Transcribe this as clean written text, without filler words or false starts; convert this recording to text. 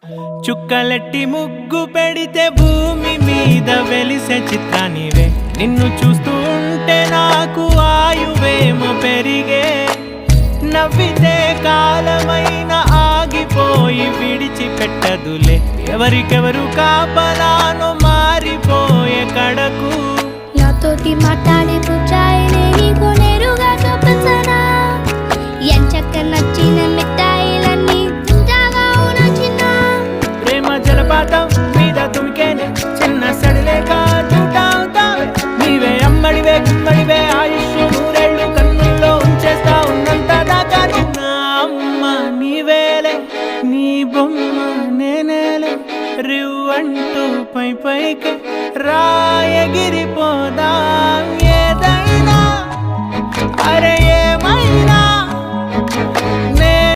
చుక్కలెట్టి ముగ్గు పెడితే భూమి మీద వెలిసే చిత్రానివే. నిన్ను చూస్తూ ఉంటే నాకు ఆయువేమో పెరిగే. నవ్వితే కాలమైన ఆగిపోయి విడిచిపెట్టదులే. ఎవరికెవరు కాపలానో మారిపోయే కడకు. నాతోటి మాట్లాడే పుచ్చాయినే నీకు నేరుగా చూపించనా? ఎంచక్క నచ్చిన మిఠాయిలన్నీ తింటాగా నచ్చిన. ప్రేమ జలపాతం మీద తుమికేనే చిన్న సడిలేక చూటావుతావే. నీవే అమ్మడివే గుమ్మడివే ఆయుష్ నూరేళ్ళు కన్నుల్లో ఉంచేస్తా ఉన్నంత దాకా. నా అమ్మ నీవేలే, నీ బొమ్మ నేనేలే. రివ్వంటూ పై పైకి రాయగిరిపోదా.